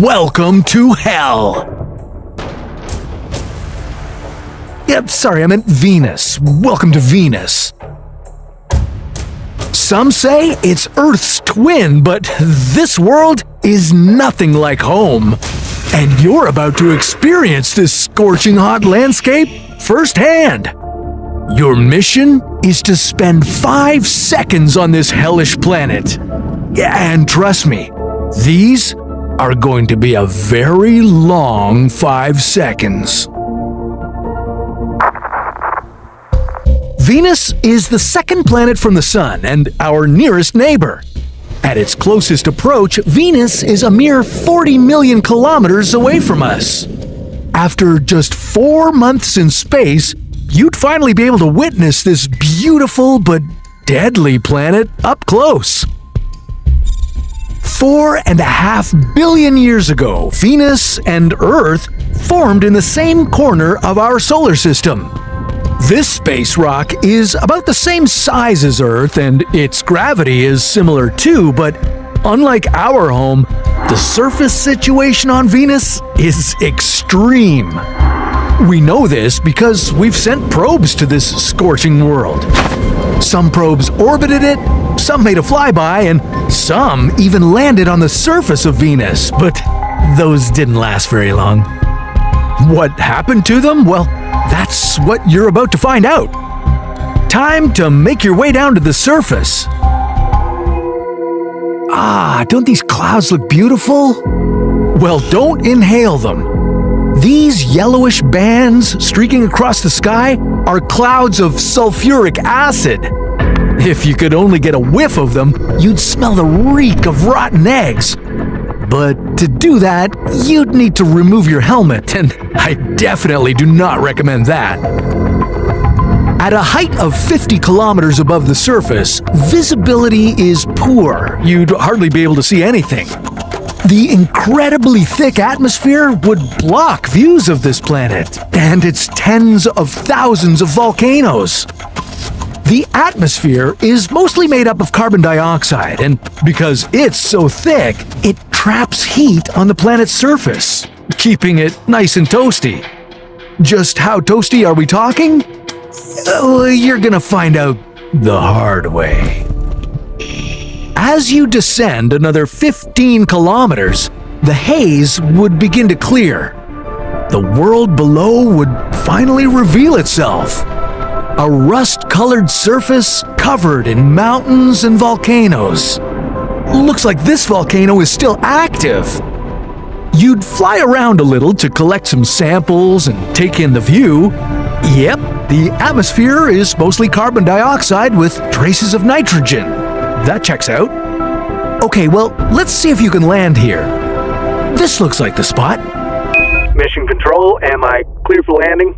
Welcome to hell! Yep, sorry, I meant Venus. Welcome to Venus. Some say it's Earth's twin, but this world is nothing like home. And you're about to experience this scorching hot landscape firsthand. Your mission is to spend 5 seconds on this hellish planet. And trust me, these are going to be a very long 5 seconds. Venus is the second planet from the Sun and our nearest neighbor. At its closest approach, Venus is a mere 40 million kilometers away from us. After just 4 months in space, you'd finally be able to witness this beautiful but deadly planet up close. 4.5 billion years ago, Venus and Earth formed in the same corner of our solar system. This space rock is about the same size as Earth, and its gravity is similar too, but unlike our home, the surface situation on Venus is extreme. We know this because we've sent probes to this scorching world. Some probes orbited it, some made a flyby, and some even landed on the surface of Venus, but those didn't last very long. What happened to them? Well, that's what you're about to find out. Time to make your way down to the surface. Don't these clouds look beautiful? Well, don't inhale them. These yellowish bands streaking across the sky are clouds of sulfuric acid. If you could only get a whiff of them, you'd smell the reek of rotten eggs. But to do that, you'd need to remove your helmet, and I definitely do not recommend that. At a height of 50 kilometers above the surface, visibility is poor. You'd hardly be able to see anything. The incredibly thick atmosphere would block views of this planet and its tens of thousands of volcanoes. The atmosphere is mostly made up of carbon dioxide, and because it's so thick, it traps heat on the planet's surface, keeping it nice and toasty. Just how toasty are we talking? You're gonna find out the hard way. As you descend another 15 kilometers, the haze would begin to clear. The world below would finally reveal itself. A rust-colored surface covered in mountains and volcanoes. Looks like this volcano is still active. You'd fly around a little to collect some samples and take in the view. Yep, the atmosphere is mostly carbon dioxide with traces of nitrogen. That checks out. Okay, well, let's see if you can land here. This looks like the spot. Mission Control, am I clear for landing?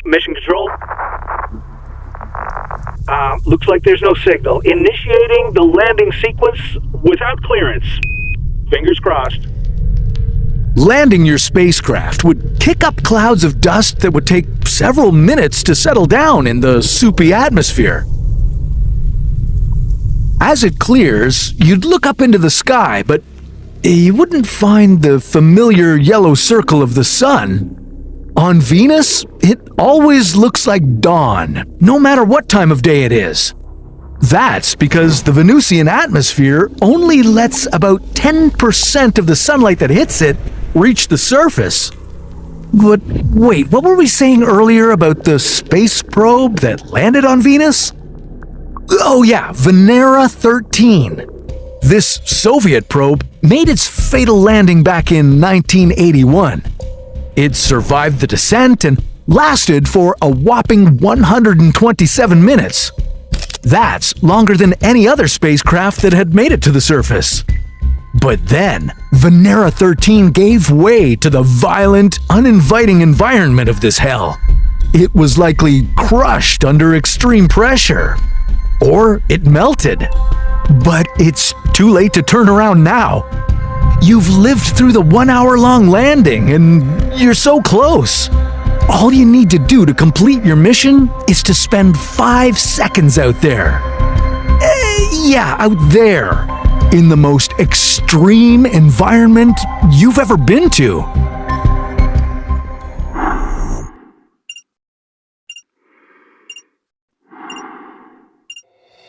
Mission Control? Looks like there's no signal. Initiating the landing sequence without clearance. Fingers crossed. Landing your spacecraft would kick up clouds of dust that would take several minutes to settle down in the soupy atmosphere. As it clears, you'd look up into the sky, but you wouldn't find the familiar yellow circle of the sun. On Venus, it always looks like dawn, no matter what time of day it is. That's because the Venusian atmosphere only lets about 10% of the sunlight that hits it reach the surface. But wait, what were we saying earlier about the space probe that landed on Venus? Oh yeah, Venera 13. This Soviet probe made its fatal landing back in 1981. It survived the descent and lasted for a whopping 127 minutes. That's longer than any other spacecraft that had made it to the surface. But then, Venera 13 gave way to the violent, uninviting environment of this hell. It was likely crushed under extreme pressure. Or it melted. But it's too late to turn around now. You've lived through the 1-hour-long landing, and you're so close. All you need to do to complete your mission is to spend 5 seconds out there. Yeah, out there. in the most extreme environment you've ever been to.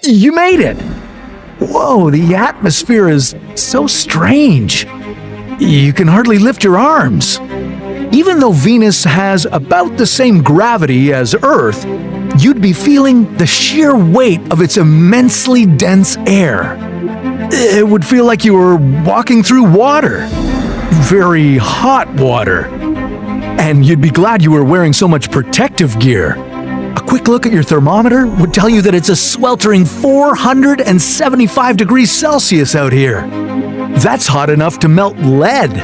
You made it! Whoa, the atmosphere is so strange. You can hardly lift your arms. Even though Venus has about the same gravity as Earth, you'd be feeling the sheer weight of its immensely dense air. It would feel like you were walking through water. Very hot water. And you'd be glad you were wearing so much protective gear. A quick look at your thermometer would tell you that it's a sweltering 475 degrees Celsius out here. That's hot enough to melt lead.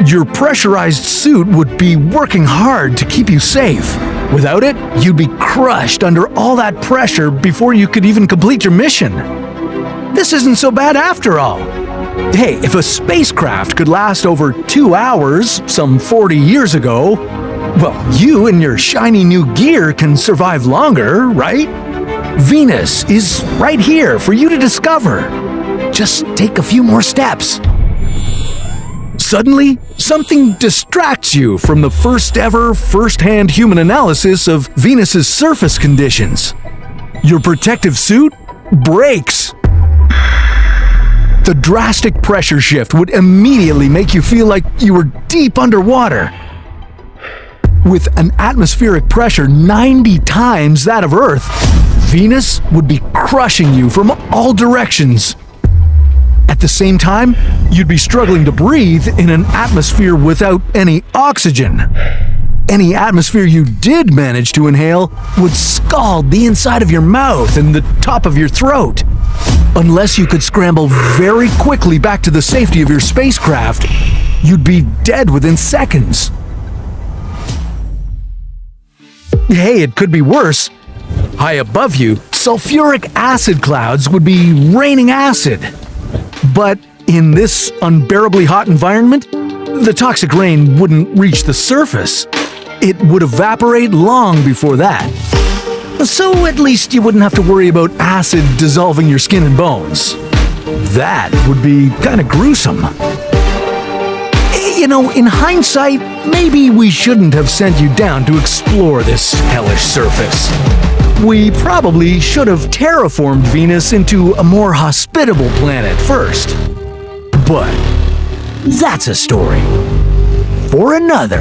Your pressurized suit would be working hard to keep you safe. Without it, you'd be crushed under all that pressure before you could even complete your mission. This isn't so bad after all. Hey, if a spacecraft could last over 2 hours, some 40 years ago, well, you and your shiny new gear can survive longer, right? Venus is right here for you to discover. Just take a few more steps. Suddenly, something distracts you from the first-hand human analysis of Venus's surface conditions. Your protective suit breaks. The drastic pressure shift would immediately make you feel like you were deep underwater. With an atmospheric pressure 90 times that of Earth, Venus would be crushing you from all directions. At the same time, you'd be struggling to breathe in an atmosphere without any oxygen. Any atmosphere you did manage to inhale would scald the inside of your mouth and the top of your throat. Unless you could scramble very quickly back to the safety of your spacecraft, you'd be dead within seconds. Hey, it could be worse. High above you, sulfuric acid clouds would be raining acid. But in this unbearably hot environment, the toxic rain wouldn't reach the surface. It would evaporate long before that. So at least you wouldn't have to worry about acid dissolving your skin and bones. That would be kind of gruesome. You know, in hindsight, maybe we shouldn't have sent you down to explore this hellish surface. We probably should have terraformed Venus into a more hospitable planet first. But that's a story for another.